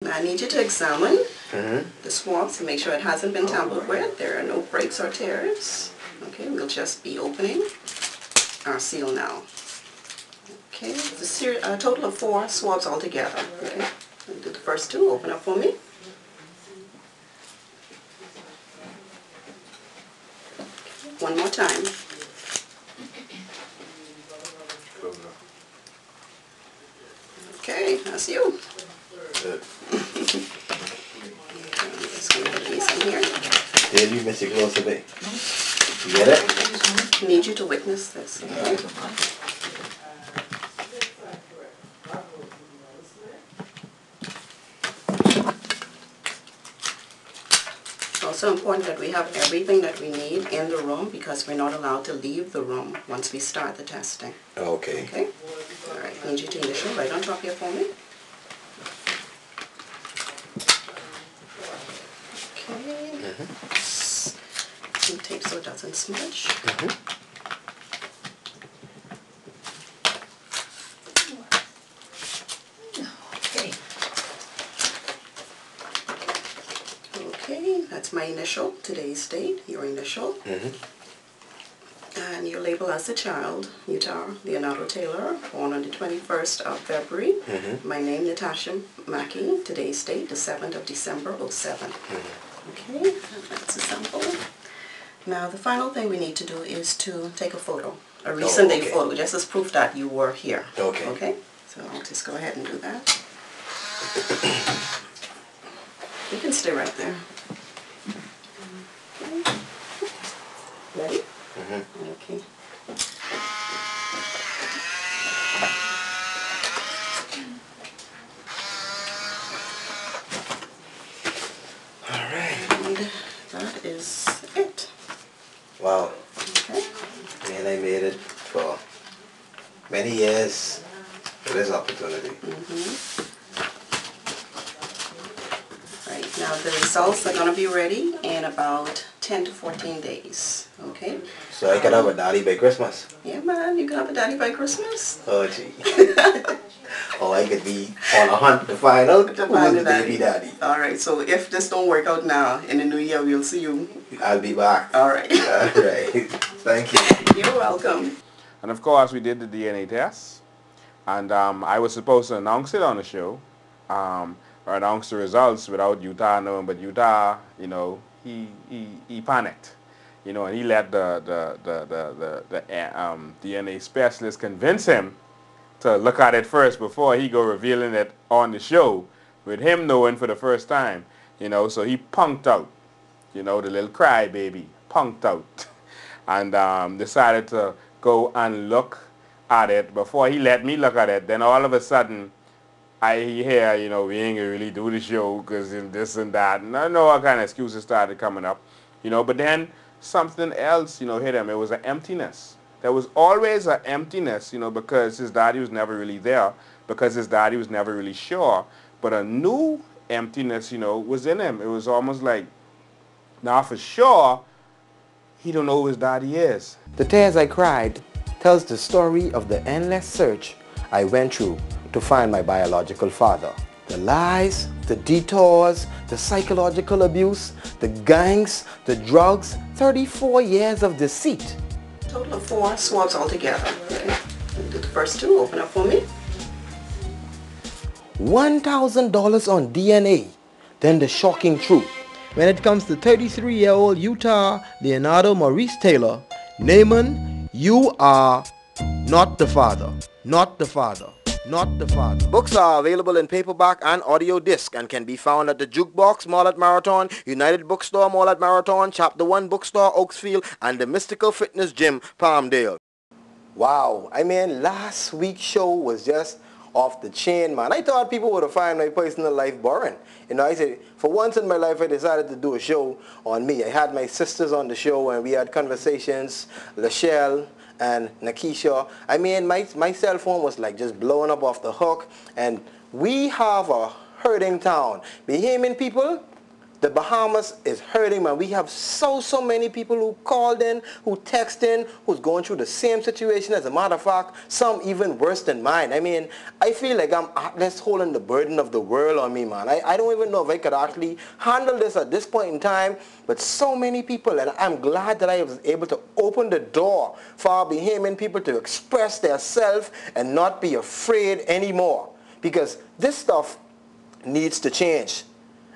I need you to examine the swabs to make sure it hasn't been tampered with. There are no breaks or tears. Okay, we'll just be opening our seal now. Okay, it's a total of 4 swabs altogether. Okay, we'll do the first 2. Open up for me. Okay, one more time. Okay, that's you. Good. I'm just going to put these in here. Did you miss your clothes today? You get it? I need you to witness this. Okay? It's also important that we have everything that we need in the room because we're not allowed to leave the room once we start the testing. Okay. Okay? All right, I need you to initial right on top here for me. Okay. Some tape so it doesn't smudge. Okay. Okay, that's my initial, today's date, your initial. And your label as the child, Utah Leonardo Taylor, born on the 21st of February. My name, Natasha Mackey, today's date, the 7th of December, 07. Okay, that's a sample. Now the final thing we need to do is to take a photo, a recent day photo, just as proof that you were here. Okay. Okay, so I'll just go ahead and do that. You can stay right there. Okay. Ready? Okay. Alright. And that is it. Wow. Okay. Man, I made it for many years for this opportunity. Right, now the results are going to be ready in about 10 to 14 days. Okay? So I can have a daddy by Christmas. Yeah, man, you can have a daddy by Christmas. Oh, gee. Or I could be on a hunt to find out who is the baby daddy. Alright, so if this don't work out now, in the new year we'll see you. I'll be back. Alright. Alright. Thank you. You're welcome. And of course we did the DNA test. And I was supposed to announce it on the show. Or announce the results without Utah knowing. But Utah, you know, he panicked. You know, and he let the DNA specialist convince him to look at it first before he go revealing it on the show, with him knowing for the first time. You know, so he punked out. You know, the little crybaby punked out, and decided to go and look at it before he let me look at it. Then all of a sudden, I hear, you know, we ain't gonna really do the show because this and that, and I know all kind of excuses started coming up. You know, but then something else, you know, hit him. It was an emptiness. There was always an emptiness, you know, because his daddy was never really there, because his daddy was never really sure. But a new emptiness, you know, was in him. It was almost like, now for sure, he don't know who his daddy is. The tears I cried tells the story of the endless search I went through to find my biological father. The lies, the detours, the psychological abuse, the gangs, the drugs, 34 years of deceit. Total of 4 swabs altogether. Okay. We'll do the first 2. Open up for me. $1,000 on DNA. Then the shocking truth. When it comes to 33-year-old Utah Leonardo Maurice Taylor, Namon, you are not the father. Not the father. Not the father. Books are available in paperback and audio disc and can be found at the Jukebox Mall at Marathon, United Bookstore Mall at Marathon, Chapter 1 Bookstore Oaksfield, and the Mystical Fitness Gym, Palmdale. Wow, I mean, last week's show was just off the chain, man. I thought people would have found my personal life boring. You know, I said, for once in my life, I decided to do a show on me. I had my sisters on the show and we had conversations, Lachelle and Nakisha. I mean, my cell phone was like just blowing up off the hook. And we have a hurting town. Bahamian people, The Bahamas is hurting, man. We have so many people who called in, who text in, who's going through the same situation. As a matter of fact, some even worse than mine. I mean, I feel like I'm heartless holding the burden of the world on me, man. I don't even know if I could actually handle this at this point in time, but so many people, and I'm glad that I was able to open the door for our Bahamian people to express their self and not be afraid anymore, because this stuff needs to change.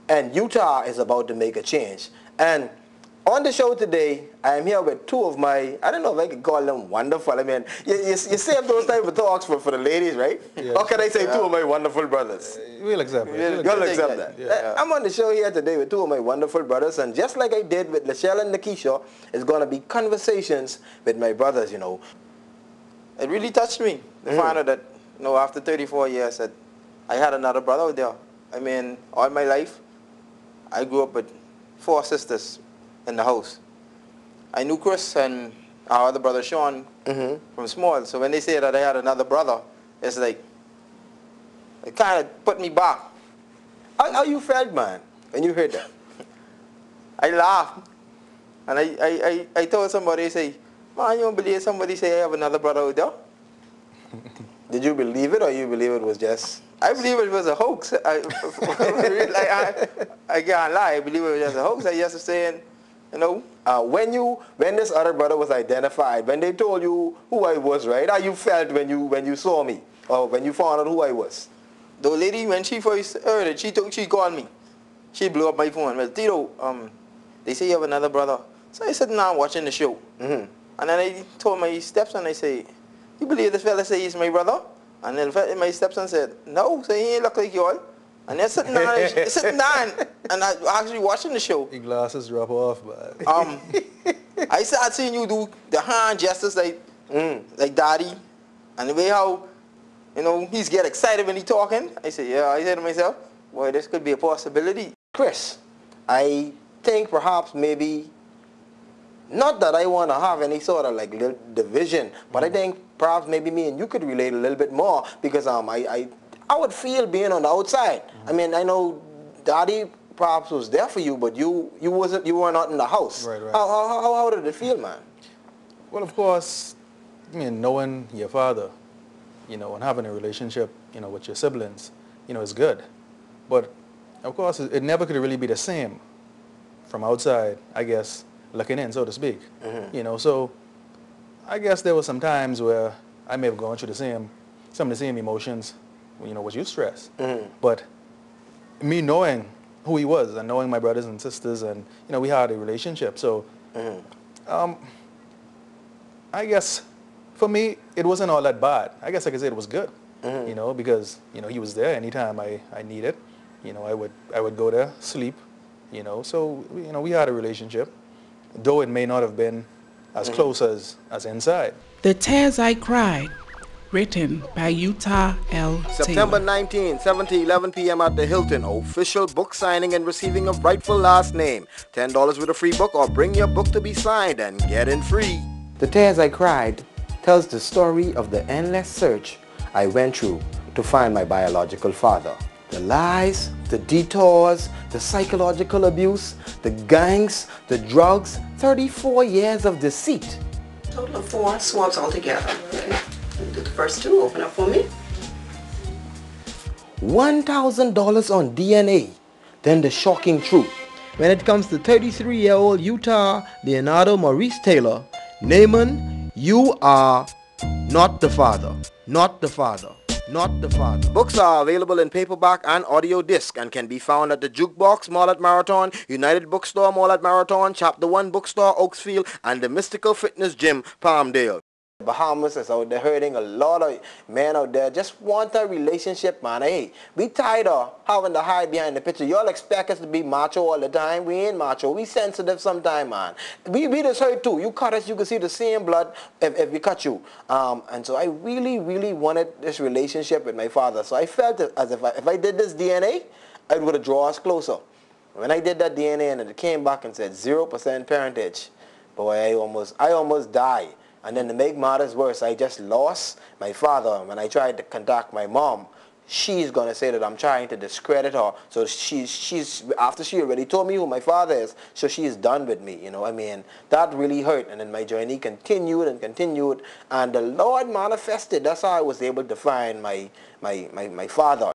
And Utah is about to make a change. And on the show today, I am here with two of my, I don't know if I could call them wonderful. I mean, you save those type of talks for the ladies, right? Yes. Or can I say two of my wonderful brothers? We'll accept it. You'll accept that. Yeah. I'm on the show here today with two of my wonderful brothers. And just like I did with Lachelle and Lakeisha, it's going to be conversations with my brothers, you know. It really touched me to find out that, you know, after 34 years that I had another brother out there. I mean, all my life, I grew up with 4 sisters in the house. I knew Chris and our other brother Sean from small. So when they say that I had another brother, it's like, it kind of put me back. How you felt, man, when you heard that? I laughed. And I told somebody, I say, man, you don't believe somebody say I have another brother out there? Did you believe it, or you believe it was just... I believe it was a hoax. I can't lie. I believe it was just a hoax. I just was saying, you know. When this other brother was identified, when they told you who I was, right? How you felt when you saw me, or when you found out who I was? The lady, when she first heard it, she called me. She blew up my phone. Well, Tito, they say you have another brother. So I said, nah, I'm watching the show. And then I told my stepson, I say, you believe this fella say he's my brother? And then my stepson said, no, so he ain't look like you all. And they're sitting down, and I actually watching the show. Your glasses drop off, but... I started seeing you do the hand gestures like daddy. And the way how, you know, he's get excited when he talking. I said, yeah, I said to myself, boy, this could be a possibility. Chris, I think perhaps maybe, not that I want to have any sort of like division, but I think perhaps maybe me and you could relate a little bit more, because I would feel being on the outside. I mean, I know Daddy perhaps was there for you, but you were not in the house. Right. How did it feel, man? Well, of course, I mean, knowing your father, you know, and having a relationship, you know, with your siblings, you know, is good. But of course, it never could really be the same from outside, I guess, looking in, so to speak. You know, so I guess there were some times where I may have gone through some of the same emotions, you know, what you stress. But me knowing who he was and knowing my brothers and sisters, and, you know, we had a relationship. So I guess for me, it wasn't all that bad. I guess I could say it was good, you know, because, you know, he was there anytime I needed. You know, I would go there, sleep, you know. So, you know, we had a relationship, though it may not have been as close as inside. The Tears I Cried, written by Utah L. September Taylor. 19, 7 to 11 p.m. at the Hilton. Official book signing and receiving of rightful last name. $10 with a free book, or bring your book to be signed and get in free. The Tears I Cried tells the story of the endless search I went through to find my biological father. The lies, the detours, the psychological abuse, the gangs, the drugs, 34 years of deceit. Total of 4 swabs altogether. Okay. Do the first 2. Open up for me. $1,000 on DNA. Then the shocking truth. When it comes to 33-year-old Utah Leonardo Maurice Taylor, Namon, you are not the father. Not the father. Not the father. Books are available in paperback and audio disc and can be found at the Jukebox Mall at Marathon, United Bookstore Mall at Marathon, Chapter 1 Bookstore Oaksfield, and the Mystical Fitness Gym, Palmdale. Bahamas is out there hurting. A lot of men out there just want a relationship, man. Hey, we tired of having to hide behind the picture. Y'all expect us to be macho all the time. We ain't macho. We sensitive sometime, man. We just hurt too. You cut us, you can see the same blood if we cut you. And so I really, really wanted this relationship with my father. So I felt as if I did this DNA, it would have drawn us closer. When I did that DNA and it came back and said 0% parentage, boy, I almost died. And then to make matters worse, I just lost my father when I tried to contact my mom she's going to say that I'm trying to discredit her. So she's after she already told me who my father is, so she's done with me, you know. I mean, that really hurt. And then my journey continued and continued, and the Lord manifested. That's how I was able to find my father.